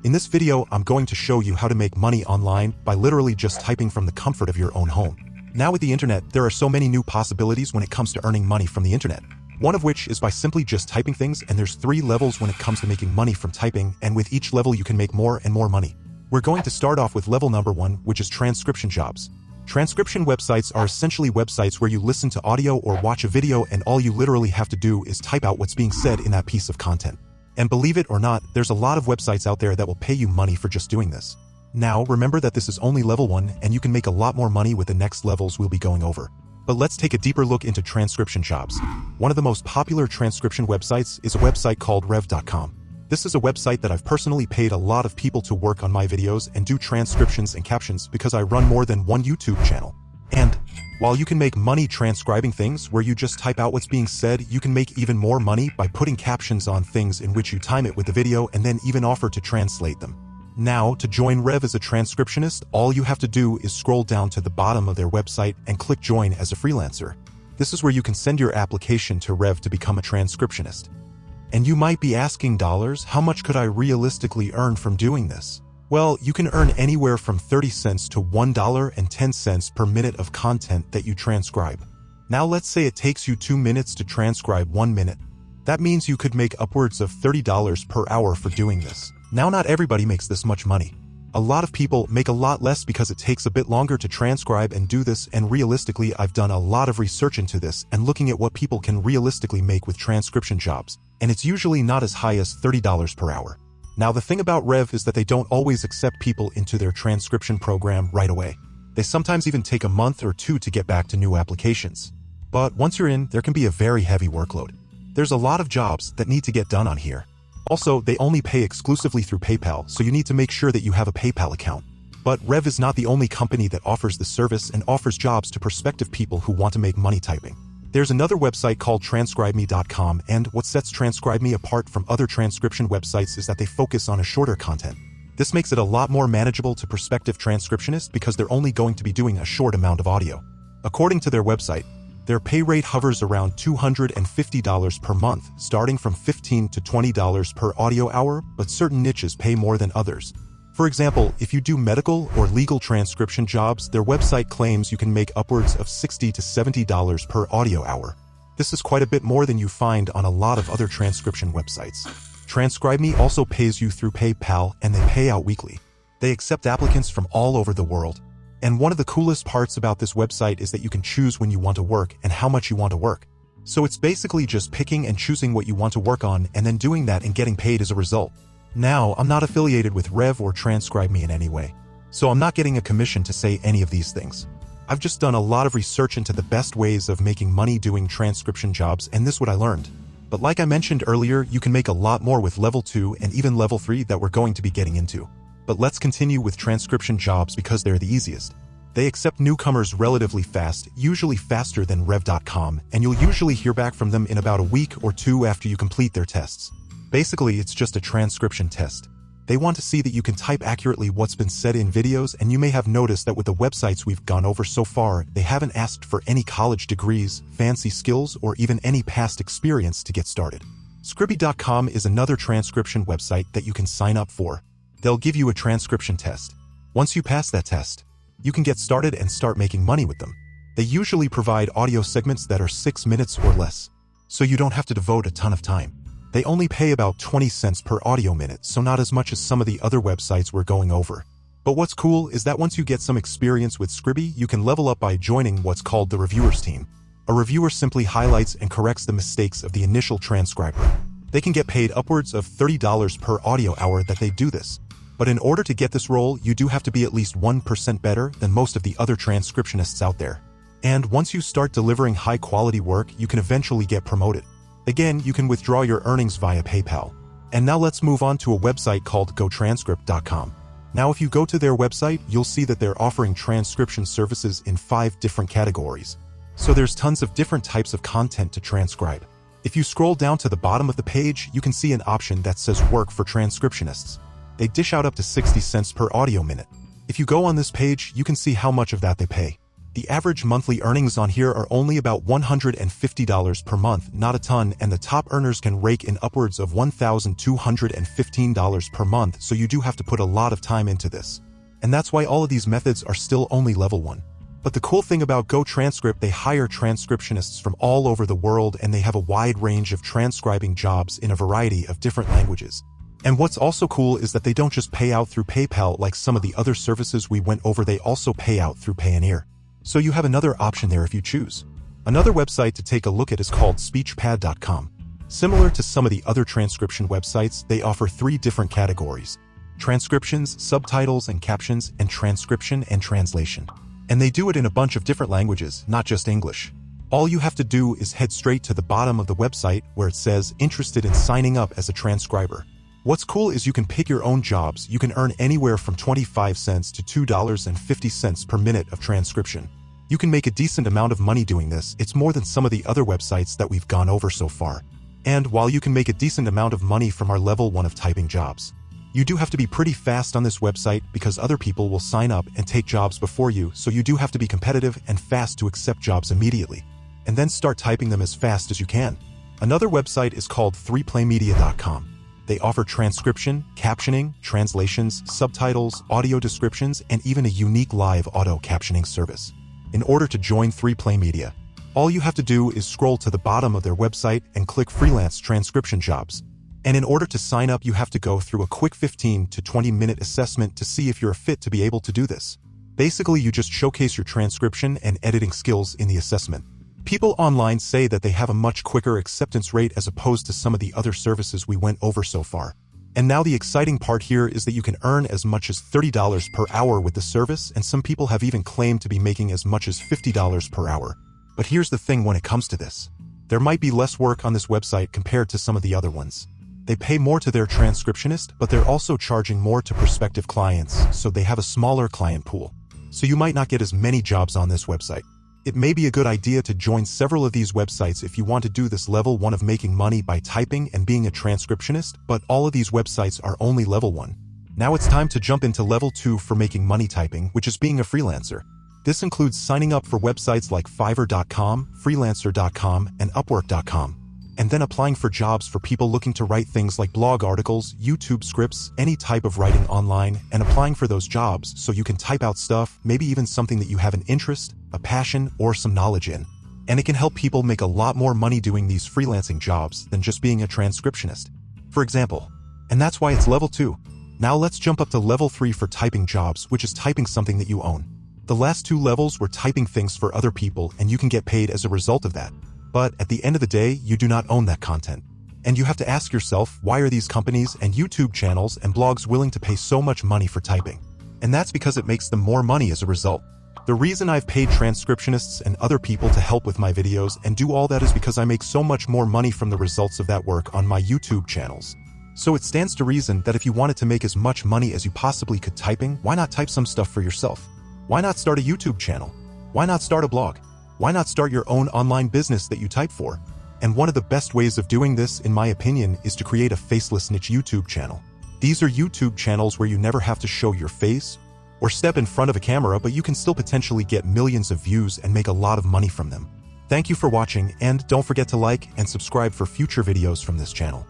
In this video, I'm going to show you how to make money online by literally just typing from the comfort of your own home. Now with the internet, there are so many new possibilities when it comes to earning money from the internet. One of which is by simply just typing things, and there's 3 levels when it comes to making money from typing, and with each level you can make more and more money. We're going to start off with level number 1, which is transcription jobs. Transcription websites are essentially websites where you listen to audio or watch a video and all you literally have to do is type out what's being said in that piece of content. And believe it or not, there's a lot of websites out there that will pay you money for just doing this. Now, remember that this is only level 1 and you can make a lot more money with the next levels we'll be going over. But let's take a deeper look into transcription jobs. One of the most popular transcription websites is a website called rev.com. This is a website that I've personally paid a lot of people to work on my videos and do transcriptions and captions because I run more than one YouTube channel. And while you can make money transcribing things where you just type out what's being said, you can make even more money by putting captions on things in which you time it with the video and then even offer to translate them. Now, to join Rev as a transcriptionist, all you have to do is scroll down to the bottom of their website and click Join as a freelancer. This is where you can send your application to Rev to become a transcriptionist. And you might be asking, how much could I realistically earn from doing this? Well, you can earn anywhere from 30 cents to $1.10 per minute of content that you transcribe. Now let's say it takes you 2 minutes to transcribe 1 minute. That means you could make upwards of $30 per hour for doing this. Now not everybody makes this much money. A lot of people make a lot less because it takes a bit longer to transcribe and do this, and realistically I've done a lot of research into this and looking at what people can realistically make with transcription jobs, and it's usually not as high as $30 per hour. Now the thing about Rev is that they don't always accept people into their transcription program right away. They sometimes even take a month or 2 to get back to new applications. But once you're in, there can be a very heavy workload. There's a lot of jobs that need to get done on here. Also, they only pay exclusively through PayPal, so you need to make sure that you have a PayPal account. But Rev is not the only company that offers this service and offers jobs to prospective people who want to make money typing. There's another website called TranscribeMe.com, and what sets TranscribeMe apart from other transcription websites is that they focus on a shorter content. This makes it a lot more manageable to prospective transcriptionists because they're only going to be doing a short amount of audio. According to their website, their pay rate hovers around $250 per month, starting from $15 to $20 per audio hour, but certain niches pay more than others. For example, if you do medical or legal transcription jobs, their website claims you can make upwards of $60 to $70 per audio hour. This is quite a bit more than you find on a lot of other transcription websites. TranscribeMe also pays you through PayPal, and they pay out weekly. They accept applicants from all over the world. And one of the coolest parts about this website is that you can choose when you want to work and how much you want to work. So it's basically just picking and choosing what you want to work on and then doing that and getting paid as a result. Now, I'm not affiliated with Rev or TranscribeMe in any way, so I'm not getting a commission to say any of these things. I've just done a lot of research into the best ways of making money doing transcription jobs, and this is what I learned. But like I mentioned earlier, you can make a lot more with level 2 and even level 3 that we're going to be getting into. But let's continue with transcription jobs because they're the easiest. They accept newcomers relatively fast, usually faster than Rev.com, and you'll usually hear back from them in about a week or 2 after you complete their tests. Basically, it's just a transcription test. They want to see that you can type accurately what's been said in videos, and you may have noticed that with the websites we've gone over so far, they haven't asked for any college degrees, fancy skills, or even any past experience to get started. Scribby.com is another transcription website that you can sign up for. They'll give you a transcription test. Once you pass that test, you can get started and start making money with them. They usually provide audio segments that are 6 minutes or less, so you don't have to devote a ton of time. They only pay about 20 cents per audio minute, so not as much as some of the other websites we're going over. But what's cool is that once you get some experience with Scribby, you can level up by joining what's called the reviewers team. A reviewer simply highlights and corrects the mistakes of the initial transcriber. They can get paid upwards of $30 per audio hour that they do this. But in order to get this role, you do have to be at least 1% better than most of the other transcriptionists out there. And once you start delivering high-quality work, you can eventually get promoted. Again, you can withdraw your earnings via PayPal. And now let's move on to a website called GoTranscript.com. Now if you go to their website, you'll see that they're offering transcription services in 5 different categories. So there's tons of different types of content to transcribe. If you scroll down to the bottom of the page, you can see an option that says Work for Transcriptionists. They dish out up to 60 cents per audio minute. If you go on this page, you can see how much of that they pay. The average monthly earnings on here are only about $150 per month, not a ton, and the top earners can rake in upwards of $1,215 per month, so you do have to put a lot of time into this. And that's why all of these methods are still only level 1. But the cool thing about GoTranscript, they hire transcriptionists from all over the world, and they have a wide range of transcribing jobs in a variety of different languages. And what's also cool is that they don't just pay out through PayPal like some of the other services we went over, they also pay out through Payoneer. So you have another option there if you choose. Another website to take a look at is called speechpad.com. Similar to some of the other transcription websites, they offer 3 different categories: transcriptions, subtitles and captions, and transcription and translation. And they do it in a bunch of different languages, not just English. All you have to do is head straight to the bottom of the website where it says interested in signing up as a transcriber. What's cool is you can pick your own jobs. You can earn anywhere from 25 cents to $2.50 per minute of transcription. You can make a decent amount of money doing this. It's more than some of the other websites that we've gone over so far. And while you can make a decent amount of money from our level 1 of typing jobs, you do have to be pretty fast on this website because other people will sign up and take jobs before you, so you do have to be competitive and fast to accept jobs immediately, and then start typing them as fast as you can. Another website is called 3playmedia.com. They offer transcription, captioning, translations, subtitles, audio descriptions, and even a unique live auto captioning service. In order to join 3Play Media, all you have to do is scroll to the bottom of their website and click freelance transcription jobs. And in order to sign up, you have to go through a quick 15 to 20-minute assessment to see if you're a fit to be able to do this. Basically, you just showcase your transcription and editing skills in the assessment. People online say that they have a much quicker acceptance rate as opposed to some of the other services we went over so far. And now the exciting part here is that you can earn as much as $30 per hour with the service, and some people have even claimed to be making as much as $50 per hour. But here's the thing when it comes to this. There might be less work on this website compared to some of the other ones. They pay more to their transcriptionist, but they're also charging more to prospective clients, so they have a smaller client pool. So you might not get as many jobs on this website. It may be a good idea to join several of these websites if you want to do this level 1 of making money by typing and being a transcriptionist, but all of these websites are only level 1. Now it's time to jump into level 2 for making money typing, which is being a freelancer. This includes signing up for websites like Fiverr.com, Freelancer.com, and Upwork.com, and then applying for jobs for people looking to write things like blog articles, YouTube scripts, any type of writing online, and applying for those jobs so you can type out stuff, maybe even something that you have an interest, a passion, or some knowledge in. And it can help people make a lot more money doing these freelancing jobs than just being a transcriptionist, for example. And that's why it's level 2. Now let's jump up to level 3 for typing jobs, which is typing something that you own. The last 2 levels were typing things for other people, and you can get paid as a result of that. But at the end of the day, you do not own that content. And you have to ask yourself, why are these companies and YouTube channels and blogs willing to pay so much money for typing? And that's because it makes them more money as a result. The reason I've paid transcriptionists and other people to help with my videos and do all that is because I make so much more money from the results of that work on my YouTube channels. So it stands to reason that if you wanted to make as much money as you possibly could typing, why not type some stuff for yourself? Why not start a YouTube channel? Why not start a blog? Why not start your own online business that you type for? And one of the best ways of doing this, in my opinion, is to create a faceless niche YouTube channel. These are YouTube channels where you never have to show your face or step in front of a camera, but you can still potentially get millions of views and make a lot of money from them. Thank you for watching, and don't forget to like and subscribe for future videos from this channel.